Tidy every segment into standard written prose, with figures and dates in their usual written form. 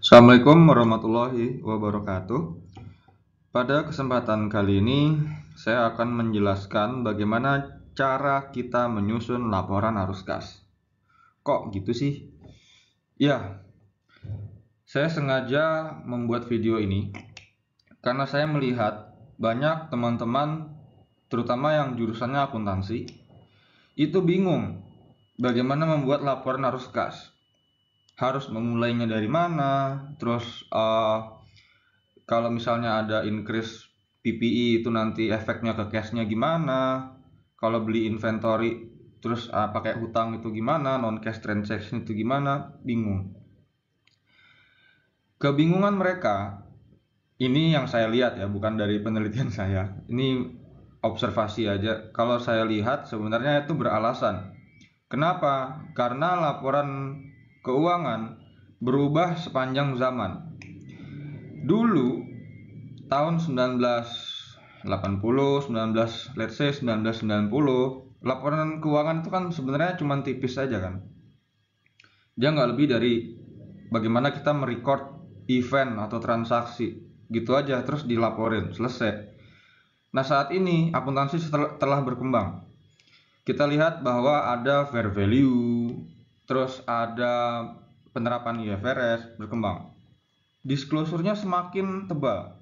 Assalamualaikum warahmatullahi wabarakatuh. Pada kesempatan kali ini, saya akan menjelaskan bagaimana cara kita menyusun laporan arus kas. Kok gitu sih? Ya, saya sengaja membuat video ini karena saya melihat banyak teman-teman, terutama yang jurusannya akuntansi, itu bingung bagaimana membuat laporan arus kas. Harus memulainya dari mana, terus kalau misalnya ada increase PPI itu nanti efeknya ke cashnya gimana, kalau beli inventory terus pakai hutang itu gimana, non cash transaction itu gimana, bingung. Kebingungan mereka ini yang saya lihat ya, bukan dari penelitian saya, ini observasi aja. Kalau saya lihat sebenarnya itu beralasan. Kenapa? Karena laporan keuangan berubah sepanjang zaman. Dulu tahun 1980, 1990, laporan keuangan itu kan sebenarnya cuma tipis saja kan. Dia nggak lebih dari bagaimana kita merecord event atau transaksi gitu aja, terus dilaporin, selesai. Nah, saat ini akuntansi telah berkembang. Kita lihat bahwa ada fair value, terus ada penerapan IFRS berkembang. Disclosure-nya semakin tebal.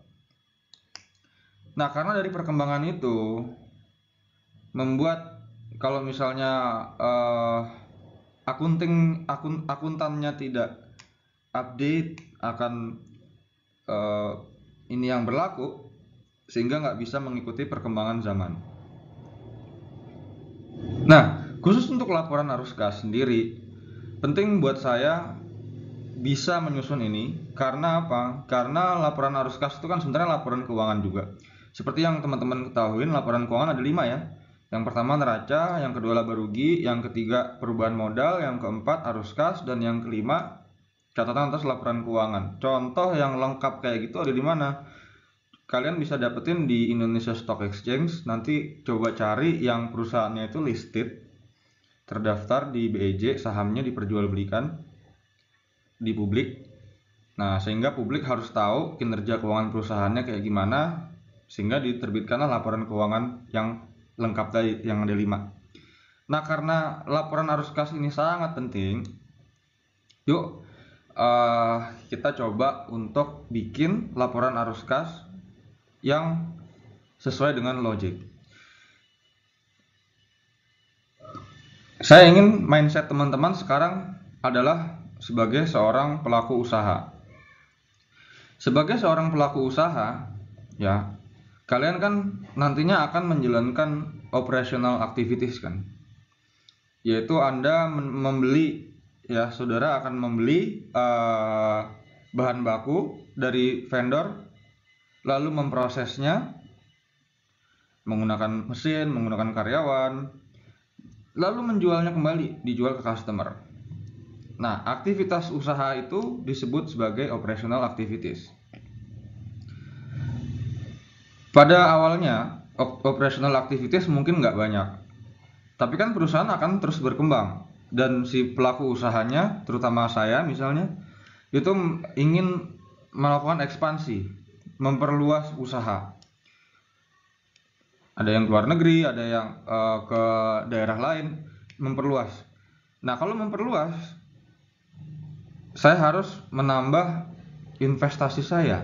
Nah, karena dari perkembangan itu membuat kalau misalnya akuntannya tidak update akan ini yang berlaku, sehingga nggak bisa mengikuti perkembangan zaman. Nah, khusus untuk laporan arus kas sendiri, penting buat saya bisa menyusun ini. Karena apa? Karena laporan arus kas itu kan sebenarnya laporan keuangan juga. Seperti yang teman-teman ketahui, laporan keuangan ada 5 ya. Yang pertama neraca, yang kedua laba rugi, yang ketiga perubahan modal, yang keempat arus kas, dan yang kelima catatan atas laporan keuangan. Contoh yang lengkap kayak gitu ada di mana? Kalian bisa dapetin di Indonesia Stock Exchange. Nanti coba cari yang perusahaannya itu listed, terdaftar di BEJ, sahamnya diperjualbelikan di publik. Nah, sehingga publik harus tahu kinerja keuangan perusahaannya kayak gimana, sehingga diterbitkanlah laporan keuangan yang lengkap tadi, yang ada 5. Nah, karena laporan arus kas ini sangat penting, yuk kita coba untuk bikin laporan arus kas yang sesuai dengan logik. Saya ingin mindset teman-teman sekarang adalah sebagai seorang pelaku usaha. Sebagai seorang pelaku usaha, ya, kalian kan nantinya akan menjalankan operational activities kan. Yaitu Anda membeli, ya, saudara akan membeli bahan baku dari vendor, lalu memprosesnya menggunakan mesin, menggunakan karyawan, lalu menjualnya kembali, dijual ke customer. Nah, aktivitas usaha itu disebut sebagai operational activities. Pada awalnya, operational activities mungkin nggak banyak. Tapi kan perusahaan akan terus berkembang. Dan si pelaku usahanya, terutama saya misalnya, itu ingin melakukan ekspansi, memperluas usaha. Ada yang keluar negeri, ada yang ke daerah lain, memperluas. Nah, kalau memperluas, saya harus menambah investasi saya.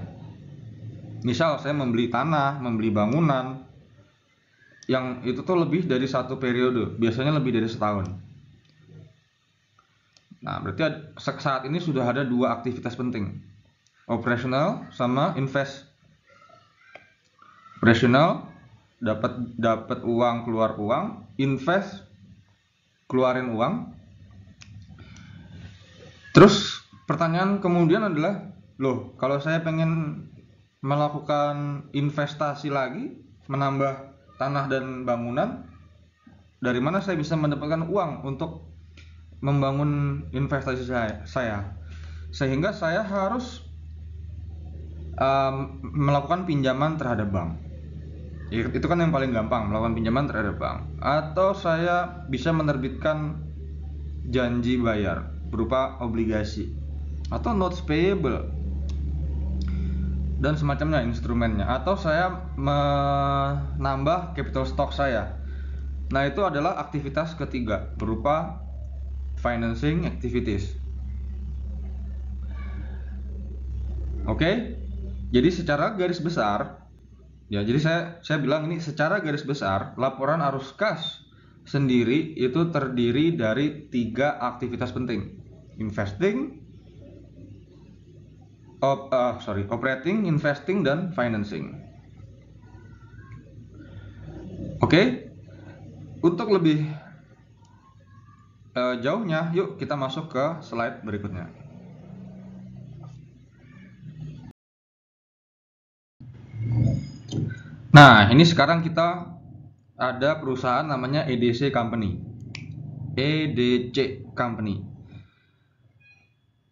Misal saya membeli tanah, membeli bangunan, yang itu tuh lebih dari satu periode, biasanya lebih dari setahun. Nah, berarti saat ini sudah ada 2 aktivitas penting, operasional sama invest. Operasional, dapat uang, keluar uang. Invest, keluarin uang. Terus pertanyaan kemudian adalah, loh, kalau saya pengen melakukan investasi lagi, menambah tanah dan bangunan, dari mana saya bisa mendapatkan uang untuk membangun investasi saya? Sehingga saya harus melakukan pinjaman terhadap bank. Itu kan yang paling gampang, melakukan pinjaman terhadap bank. Atau saya bisa menerbitkan janji bayar berupa obligasi. atau notes payable dan semacamnya instrumennya, atau saya menambah capital stock saya. Nah, itu adalah aktivitas ketiga berupa financing activities. Oke. Jadi secara garis besar ya, jadi saya bilang ini secara garis besar laporan arus kas sendiri itu terdiri dari 3 aktivitas penting: investing, operating, investing, dan financing. Oke. Untuk lebih jauhnya, yuk kita masuk ke slide berikutnya. Nah, ini sekarang kita ada perusahaan namanya EDC Company. EDC Company.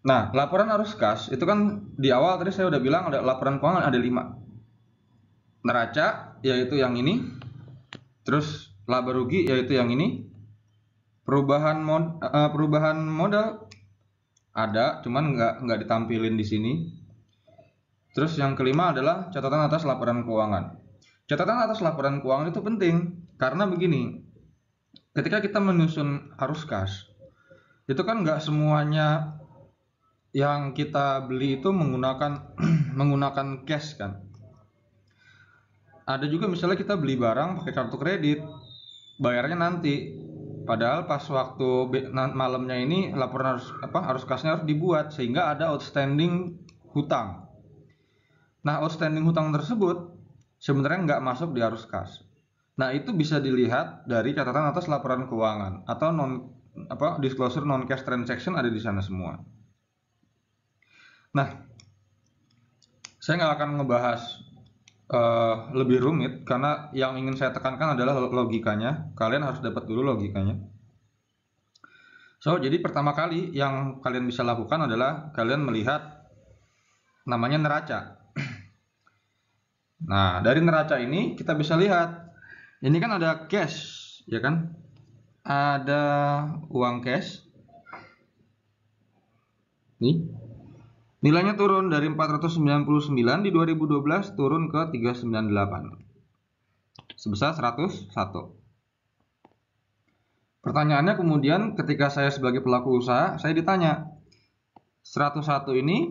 Nah, laporan arus kas itu kan di awal tadi saya udah bilang ada laporan keuangan ada 5. Neraca yaitu yang ini. Terus laba rugi yaitu yang ini. Perubahan modal ada, cuman nggak ditampilin di sini. Terus yang kelima adalah catatan atas laporan keuangan. Catatan atas laporan keuangan itu penting karena begini, ketika kita menyusun arus kas, itu kan nggak semuanya yang kita beli itu menggunakan menggunakan cash kan. Ada juga misalnya kita beli barang pakai kartu kredit, bayarnya nanti. Padahal pas waktu malamnya ini laporan arus kasnya harus dibuat sehingga ada outstanding hutang. Nah, outstanding hutang tersebut sebenarnya nggak masuk di arus kas. Nah, itu bisa dilihat dari catatan atas laporan keuangan atau disclosure non cash transaction ada di sana semua. Nah, saya nggak akan ngebahas lebih rumit karena yang ingin saya tekankan adalah logikanya. Kalian harus dapat dulu logikanya. So, jadi pertama kali yang kalian bisa lakukan adalah kalian melihat namanya neraca. Nah, dari neraca ini kita bisa lihat, ini kan ada cash, ya kan? Ada uang cash. Nih. Nilainya turun dari 499 di 2012 turun ke 398. Sebesar 101. Pertanyaannya kemudian ketika saya sebagai pelaku usaha, saya ditanya, 101 ini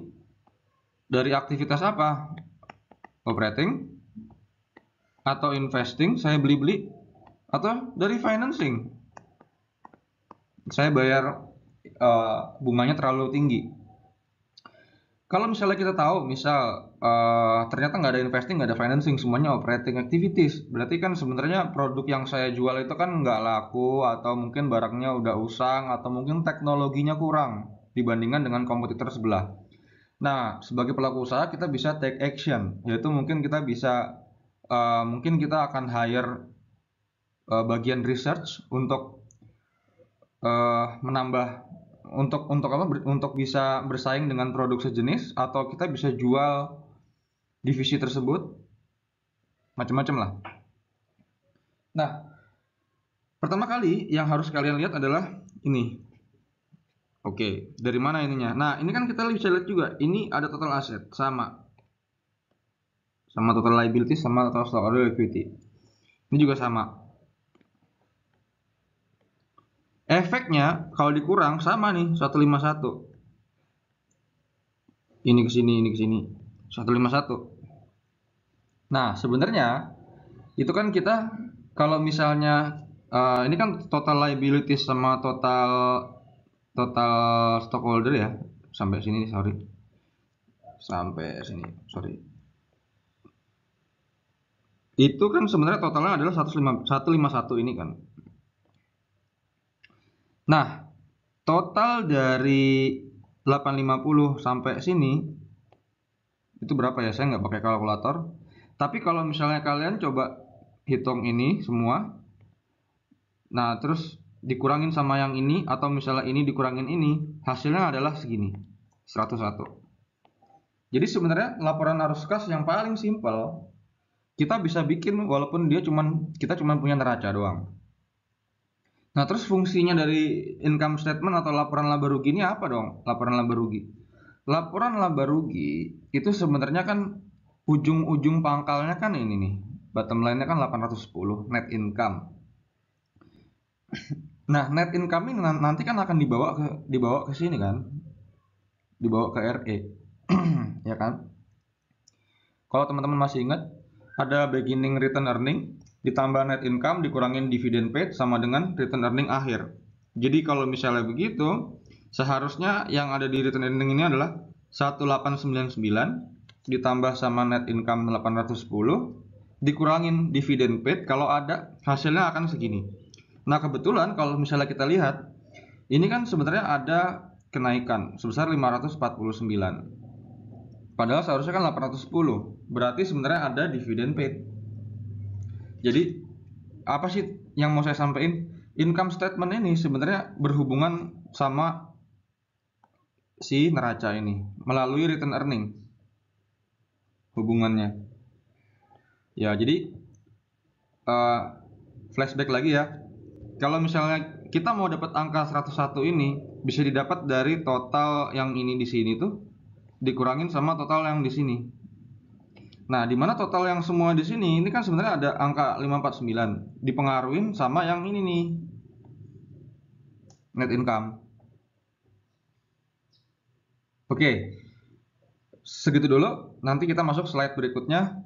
dari aktivitas apa? Operating atau investing, saya beli-beli, atau dari financing, saya bayar bunganya terlalu tinggi. Kalau misalnya kita tahu ternyata nggak ada investing, nggak ada financing, semuanya operating activities, berarti kan sebenarnya produk yang saya jual itu kan nggak laku, atau mungkin barangnya udah usang, atau mungkin teknologinya kurang dibandingkan dengan kompetitor sebelah. Nah, sebagai pelaku usaha kita bisa take action, yaitu mungkin kita bisa mungkin kita akan hire bagian research untuk menambah untuk bisa bersaing dengan produk sejenis, atau kita bisa jual divisi tersebut, macam-macam lah. Nah, pertama kali yang harus kalian lihat adalah ini. Oke, dari mana ininya? Nah, ini kan kita bisa lihat juga, ini ada total aset sama total liability sama total stock or equity. Ini juga sama. Efeknya kalau dikurang sama nih, 151. Ini ke sini, ini ke sini. 151. Nah, sebenarnya itu kan kita kalau misalnya ini kan total liability sama total stockholder ya. Sampai sini, sorry. Itu kan sebenarnya totalnya adalah 151 ini kan. Nah, total dari 850 sampai sini itu berapa ya? Saya nggak pakai kalkulator. Tapi kalau misalnya kalian coba hitung ini semua, nah terus dikurangin sama yang ini, atau misalnya ini dikurangin ini, hasilnya adalah segini, 101. Jadi sebenarnya laporan arus kas yang paling simpel kita bisa bikin walaupun kita cuma punya neraca doang. Nah, terus fungsinya dari income statement atau laporan laba rugi ini apa dong? Laporan laba rugi. laporan laba rugi itu sebenarnya kan ujung-ujung pangkalnya kan ini nih. Bottom line-nya kan 810 net income. Nah, net income ini nanti kan akan dibawa ke sini kan. Dibawa ke RE. Ya kan? Kalau teman-teman masih ingat, ada beginning return earning ditambah net income dikurangin dividend paid sama dengan return earning akhir. Jadi kalau misalnya begitu, seharusnya yang ada di return earning ini adalah 1899 ditambah sama net income 810 dikurangin dividend paid, kalau ada hasilnya akan segini. Nah, kebetulan kalau misalnya kita lihat, ini kan sebenarnya ada kenaikan sebesar 549. Padahal seharusnya kan 810. Berarti sebenarnya ada dividen paid. Jadi apa sih yang mau saya sampaikan? Income statement ini sebenarnya berhubungan sama si neraca ini melalui return earning hubungannya. Ya, jadi flashback lagi ya. Kalau misalnya kita mau dapat angka 101 ini bisa didapat dari total yang ini di sini tuh dikurangin sama total yang di sini. Nah, di mana total yang semua di sini ini kan sebenarnya ada angka 549 dipengaruhin sama yang ini nih. Net income. Oke. Segitu dulu, nanti kita masuk slide berikutnya.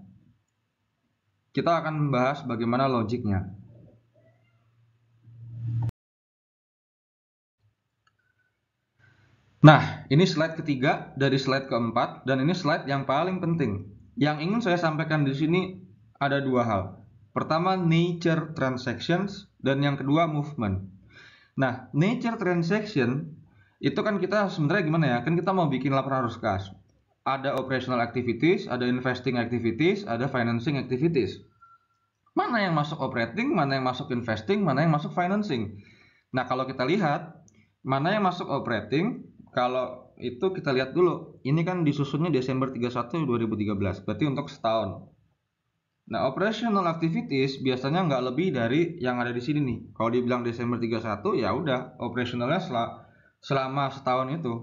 Kita akan membahas bagaimana logiknya. Nah, ini slide ketiga dari slide keempat dan ini slide yang paling penting. Yang ingin saya sampaikan di sini ada dua hal. Pertama, nature transactions dan yang kedua movement. Nah, nature transaction itu kan kita sebenarnya gimana ya? Kan kita mau bikin laporan arus kas. Ada operational activities, ada investing activities, ada financing activities. Mana yang masuk operating, mana yang masuk investing, mana yang masuk financing. Nah, kalau kita lihat mana yang masuk operating, kalau itu kita lihat dulu. Ini kan disusunnya Desember 31 2013, berarti untuk setahun. Nah, operational activities biasanya nggak lebih dari yang ada di sini nih. Kalau dibilang Desember 31, ya udah, operationalnya selama setahun itu.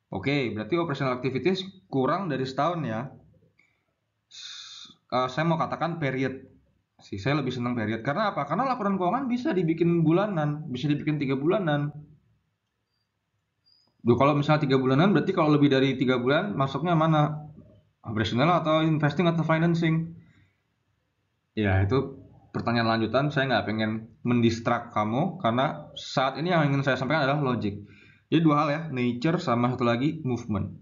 Oke, berarti operational activities kurang dari setahun ya. Saya mau katakan period. Saya lebih senang period. Karena apa? Karena laporan keuangan bisa dibikin bulanan, bisa dibikin 3 bulanan. Duh, kalau misalnya 3 bulanan, berarti kalau lebih dari 3 bulan, masuknya mana? Operational atau investing atau financing? Ya, itu pertanyaan lanjutan. Saya nggak pengen mendistrak kamu karena saat ini yang ingin saya sampaikan adalah logic. Jadi dua hal ya, nature sama satu lagi movement.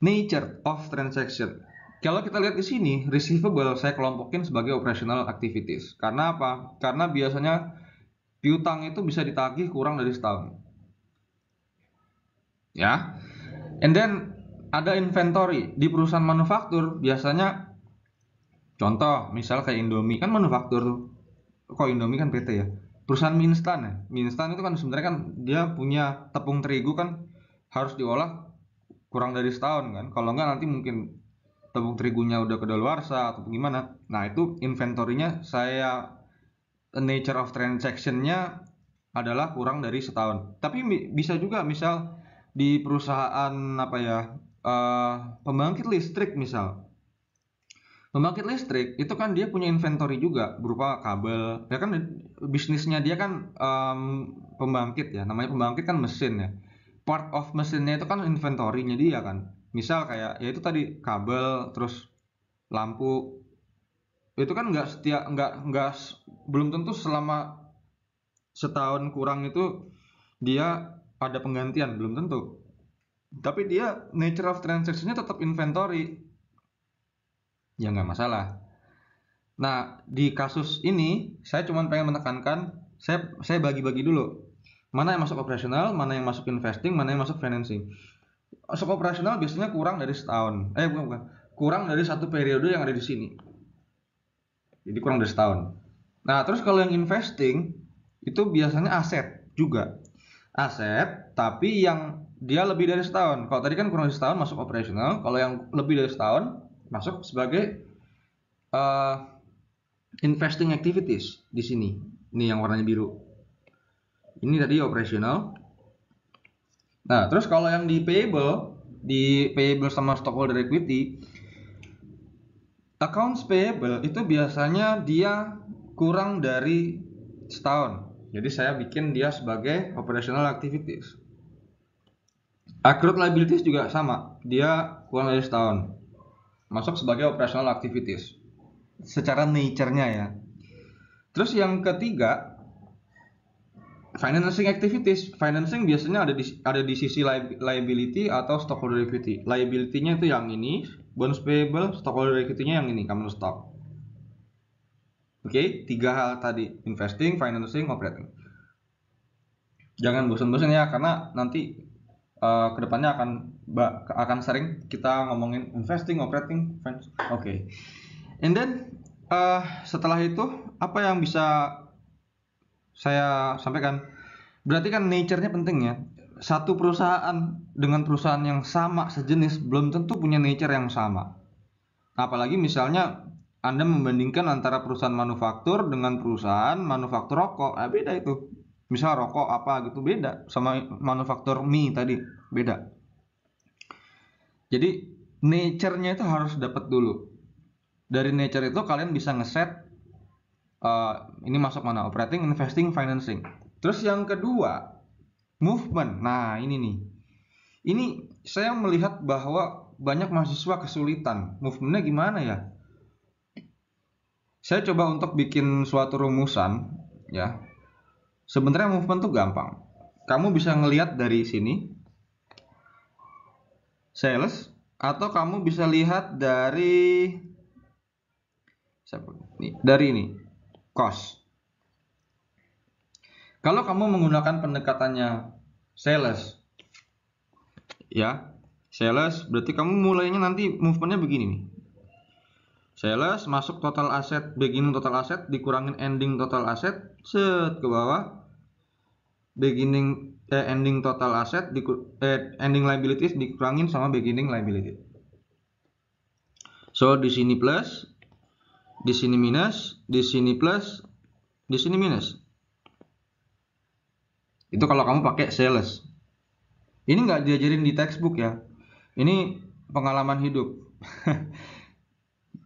Nature of transaction. Kalau kita lihat di sini, receivable saya kelompokin sebagai operational activities. Karena apa? Karena biasanya piutang itu bisa ditagih kurang dari setahun. Ya. And then ada inventory di perusahaan manufaktur biasanya. Contoh, misal kayak Indomie kan manufaktur tuh. Kok Indomie kan PT ya? Perusahaan mie instan ya. Mie instan itu kan sebenarnya kan dia punya tepung terigu kan harus diolah kurang dari setahun kan. Kalau enggak nanti mungkin tepung terigunya udah kedaluarsa atau gimana. Nah, itu inventorinya saya nature of transaction-nya adalah kurang dari setahun. Tapi bisa juga misal di perusahaan apa ya? Pembangkit listrik misal. Pembangkit listrik itu kan dia punya inventory juga berupa kabel. Ya kan bisnisnya dia kan pembangkit ya. Namanya pembangkit kan mesin ya. Part of mesinnya itu kan inventory-nya dia kan. Misal kayak ya itu tadi kabel terus lampu. Itu kan nggak belum tentu selama setahun kurang itu dia ada penggantian, belum tentu. Tapi dia nature of transaction-nya tetap inventory. Ya nggak masalah. Nah, di kasus ini saya cuma pengen menekankan, saya bagi-bagi dulu. Mana yang masuk operasional, mana yang masuk investing, mana yang masuk financing. Masuk operasional biasanya kurang dari setahun. Bukan. Kurang dari satu periode yang ada di sini. Jadi kurang dari setahun. Nah, terus kalau yang investing itu biasanya aset juga. Aset, tapi yang dia lebih dari setahun. Kalau tadi kan kurang dari setahun masuk operasional, kalau yang lebih dari setahun masuk sebagai investing activities di sini. Ini yang warnanya biru. Ini tadi operasional. Nah, terus kalau yang di payable sama stockholder equity, accounts payable itu biasanya dia kurang dari setahun. Jadi saya bikin dia sebagai operational activities. Accrued liabilities juga sama, dia kurang dari setahun. Masuk sebagai operational activities. Secara nature-nya ya. Terus yang ketiga, financing activities. Financing biasanya ada di sisi liability atau stockholder equity. Liability-nya itu yang ini, bonds payable, stockholder equity-nya yang ini, common stock. Oke, tiga hal tadi, investing, financing, operating. Jangan bosan-bosan ya, karena nanti kedepannya akan sering kita ngomongin investing, operating, finance. Oke. And then setelah itu apa yang bisa saya sampaikan? Berarti kan nature-nya penting ya. Satu perusahaan dengan perusahaan yang sama sejenis belum tentu punya nature yang sama. Apalagi misalnya Anda membandingkan antara perusahaan manufaktur dengan perusahaan manufaktur rokok, beda itu. Misal rokok apa gitu beda sama manufaktur mie tadi, beda. Jadi nature-nya itu harus dapat dulu. Dari nature itu kalian bisa ngeset ini masuk mana, operating, investing, financing. Terus yang kedua, movement. Nah ini nih, ini saya melihat bahwa banyak mahasiswa kesulitan. Movementnya gimana ya? Saya coba untuk bikin suatu rumusan ya. Sebenarnya movement tuh gampang. Kamu bisa ngelihat dari sini sales, atau kamu bisa lihat dari ini cost. Kalau kamu menggunakan pendekatannya sales ya, sales berarti kamu mulainya nanti movementnya begini nih. Sales masuk total aset, beginning total aset dikurangin ending total aset, set ke bawah. Ending total asset ending liabilities dikurangin sama beginning liability. So di sini plus, di sini minus, di sini plus, di sini minus. Itu kalau kamu pakai sales. Ini nggak diajarin di textbook ya. Ini pengalaman hidup.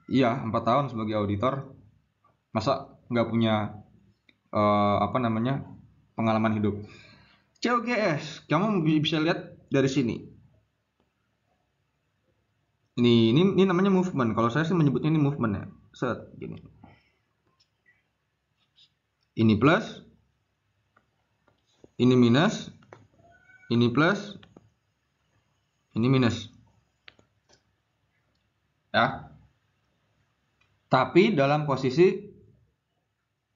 Iya, 4 tahun sebagai auditor. Masa nggak punya pengalaman hidup. COGS, kamu bisa lihat dari sini. Ini namanya movement. Kalau saya sih menyebutnya ini movement ya. Set gini. Ini plus, ini minus, ini plus, ini minus. Ya. Tapi dalam posisi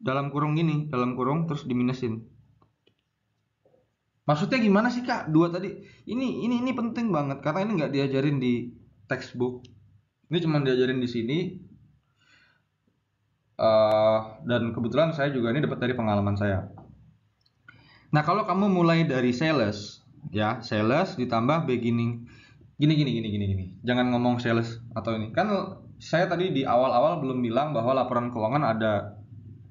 dalam kurung gini, dalam kurung terus diminusin. Maksudnya gimana sih Kak? Dua tadi. Ini penting banget karena ini nggak diajarin di textbook. Ini cuma diajarin di sini. Dan kebetulan saya juga ini dapat dari pengalaman saya. Nah, kalau kamu mulai dari sales, ya, sales ditambah beginning. Gini. Jangan ngomong sales atau ini. Kan saya tadi di awal-awal belum bilang bahwa laporan keuangan ada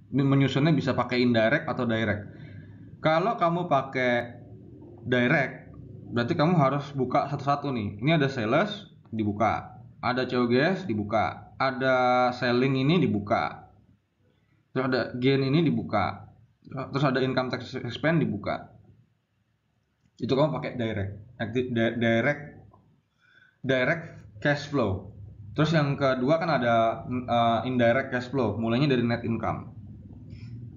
menyusunnya bisa pakai indirect atau direct. Kalau kamu pakai direct, berarti kamu harus buka satu-satu nih. Ini ada sales, dibuka. Ada COGS, dibuka. Ada selling ini dibuka. Terus ada gain ini dibuka. Terus ada income tax expense dibuka. Itu kamu pakai direct cash flow. Terus yang kedua kan ada indirect cash flow, mulainya dari net income.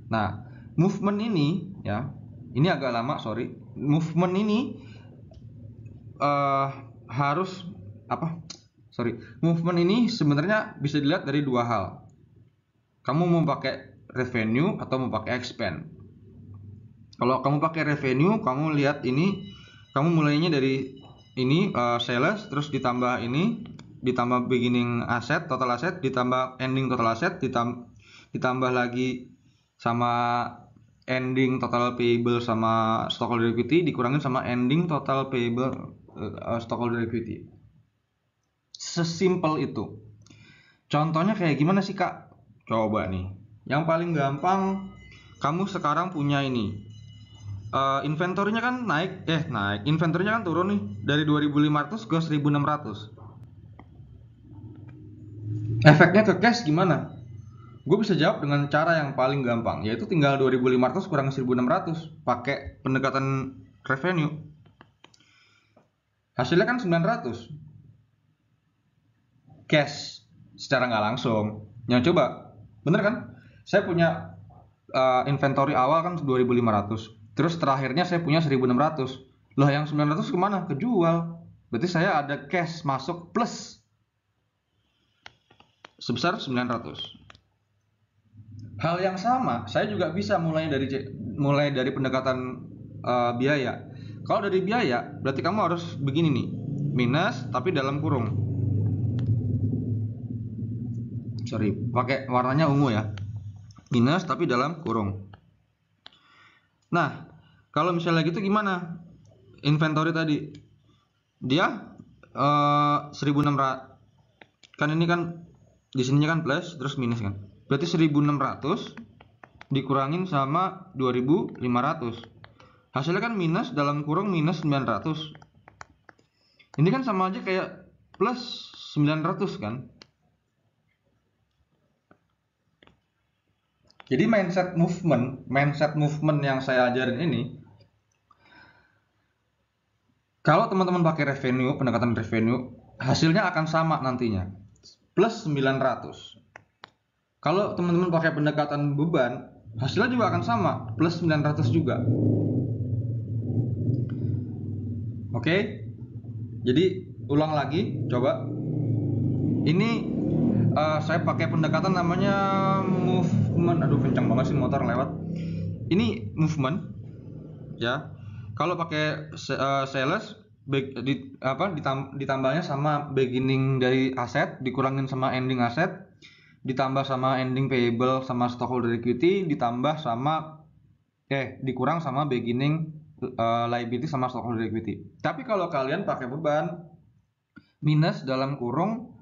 Nah, movement ini ya, ini agak lama, sorry. Movement ini harus movement ini sebenarnya bisa dilihat dari dua hal. Kamu mau pakai revenue atau mau pakai expense. Kalau kamu pakai revenue, kamu lihat ini, kamu mulainya dari ini sales, terus ditambah ini, ditambah beginning asset, total asset, ditambah ending total asset, ditambah lagi sama ending total payable sama stockholder equity, dikurangin sama ending total payable stockholder equity. Sesimpel itu. Contohnya kayak gimana sih Kak? Coba nih. Yang paling gampang, kamu sekarang punya ini Inventory-nya kan naik. Inventory-nya kan turun nih dari 2.500 ke 1.600. Efeknya ke cash gimana? Gue bisa jawab dengan cara yang paling gampang, yaitu tinggal 2.500 kurang 1.600 pakai pendekatan revenue. Hasilnya kan 900 cash secara nggak langsung. Yang coba, bener kan? Saya punya inventory awal kan 2.500, terus terakhirnya saya punya 1.600. Loh, yang 900 kemana? Kejual. Berarti saya ada cash masuk plus sebesar 900. Hal yang sama, saya juga bisa mulai dari pendekatan biaya. Kalau dari biaya, berarti kamu harus begini nih, minus tapi dalam kurung. Sorry, pakai warnanya ungu ya. Minus tapi dalam kurung. Nah, kalau misalnya gitu gimana? Inventory tadi, dia 1.600. Kan ini kan di sininya kan plus terus minus kan. Berarti 1.600 dikurangin sama 2.500. Hasilnya kan minus dalam kurung minus 900. Ini kan sama aja kayak plus 900 kan. Jadi mindset movement yang saya ajarin ini, kalau teman-teman pakai pendekatan revenue, hasilnya akan sama nantinya, plus 900. Kalau teman-teman pakai pendekatan beban, hasilnya juga akan sama, plus 900 juga. Oke? Jadi ulang lagi, coba. Ini saya pakai pendekatan namanya movement. Aduh, kencang banget sih motor lewat. Ini movement, ya. Kalau pakai sales, ditambahnya sama beginning dari aset, dikurangin sama ending aset, ditambah sama ending payable sama stockholder equity, dikurang sama beginning liability sama stockholder equity. Tapi kalau kalian pakai beban, minus dalam kurung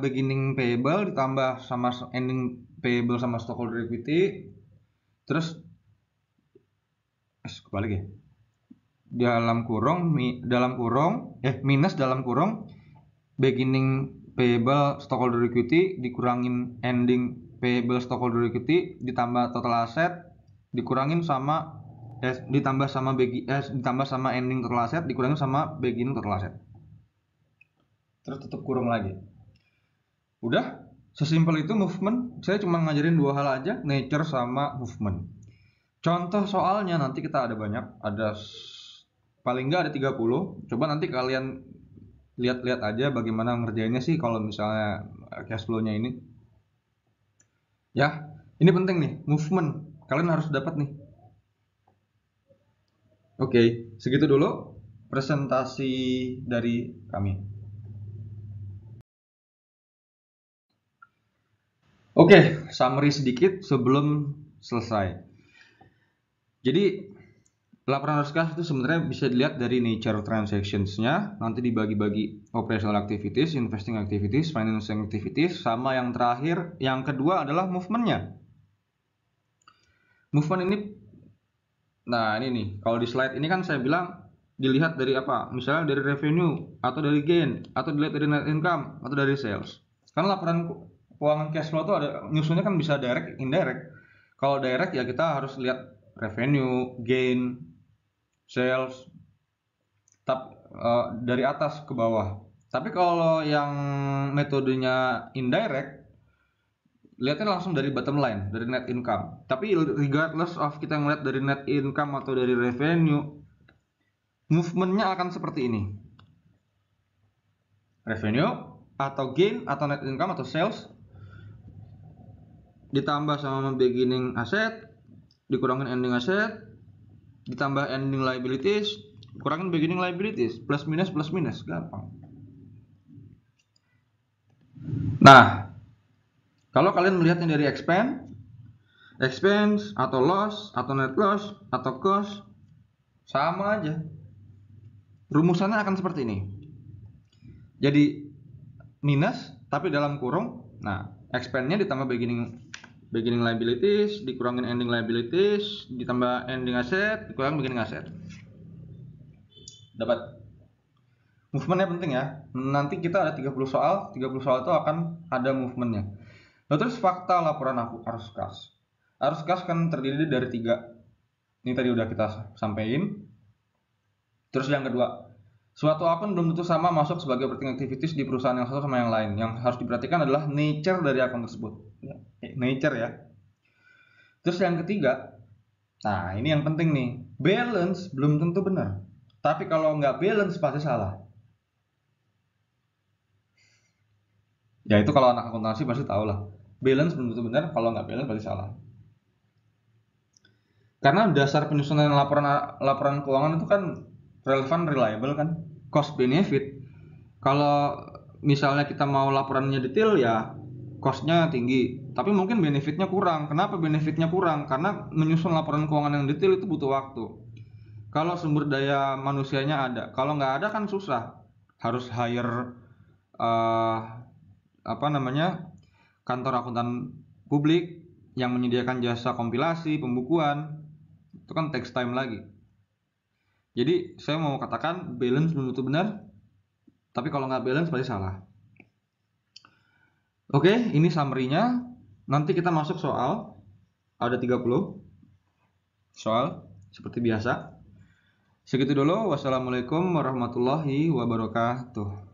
beginning payable ditambah sama ending payable sama stockholder equity, terus kebalik ya, minus dalam kurung beginning payable stockholder equity dikurangin ending payable stockholder equity ditambah total asset dikurangin sama ditambah sama ending total asset dikurangin sama beginning total asset, terus tutup kurung lagi. Udah, sesimpel itu movement. Saya cuma ngajarin dua hal aja, nature sama movement. Contoh soalnya nanti kita ada banyak, paling nggak ada 30. Coba nanti kalian lihat-lihat aja bagaimana ngerjainnya sih kalau misalnya cash flow-nya ini. Ya, ini penting nih, movement. Kalian harus dapat nih. Oke, segitu dulu presentasi dari kami. Oke, summary sedikit sebelum selesai. Jadi laporan arus kas itu sebenarnya bisa dilihat dari nature transactions-nya, nanti dibagi-bagi operational activities, investing activities, financing activities, sama yang terakhir, yang kedua adalah movement-nya. Movement ini, nah ini nih, kalau di slide ini kan saya bilang dilihat dari apa? Misalnya dari revenue, atau dari gain, atau dilihat dari net income, atau dari sales. Karena laporan keuangan cash flow itu ada nyusunnya kan bisa direct, indirect. Kalau direct ya kita harus lihat revenue, gain, sales, dari atas ke bawah. Tapi kalau yang metodenya indirect, lihatnya langsung dari bottom line, dari net income. Tapi regardless of kita ngeliat dari net income atau dari revenue, movementnya akan seperti ini. Revenue atau gain atau net income atau sales ditambah sama beginning asset, dikurangin ending asset, ditambah ending liabilities, kurangin beginning liabilities, plus minus, gampang. Nah, kalau kalian melihatnya dari expense atau loss atau net loss atau cost, sama aja. Rumusannya akan seperti ini. Jadi minus tapi dalam kurung. Nah, expense-nya ditambah beginning beginning liabilities dikurangin ending liabilities ditambah ending asset dikurangin beginning asset. Dapat. Movementnya penting ya. Nanti kita ada 30 soal. 30 soal itu akan ada movementnya. Nah, terus fakta laporan arus kas. Arus kas kan terdiri dari 3. Ini tadi udah kita sampaikan. Terus yang kedua, suatu akun belum tentu sama masuk sebagai operating activities di perusahaan yang satu sama yang lain. Yang harus diperhatikan adalah nature dari akun tersebut. Nature ya. Terus yang ketiga, nah ini yang penting nih, balance belum tentu benar. Tapi kalau nggak balance pasti salah. Ya itu kalau anak akuntansi pasti tahu lah. Balance belum tentu benar, kalau nggak balance pasti salah. Karena dasar penyusunan laporan keuangan itu kan relevan, reliable kan, cost benefit. Kalau misalnya kita mau laporannya detail ya costnya tinggi, tapi mungkin benefitnya kurang. Kenapa benefitnya kurang? Karena menyusun laporan keuangan yang detail itu butuh waktu. Kalau sumber daya manusianya ada, kalau nggak ada kan susah. Harus hire kantor akuntan publik yang menyediakan jasa kompilasi, pembukuan, itu kan takes time lagi. Jadi saya mau katakan balance belum tentu benar, tapi kalau nggak balance pasti salah. Oke, ini summary-nya. Nanti kita masuk soal. Ada 30 soal seperti biasa. Segitu dulu. Wassalamualaikum warahmatullahi wabarakatuh.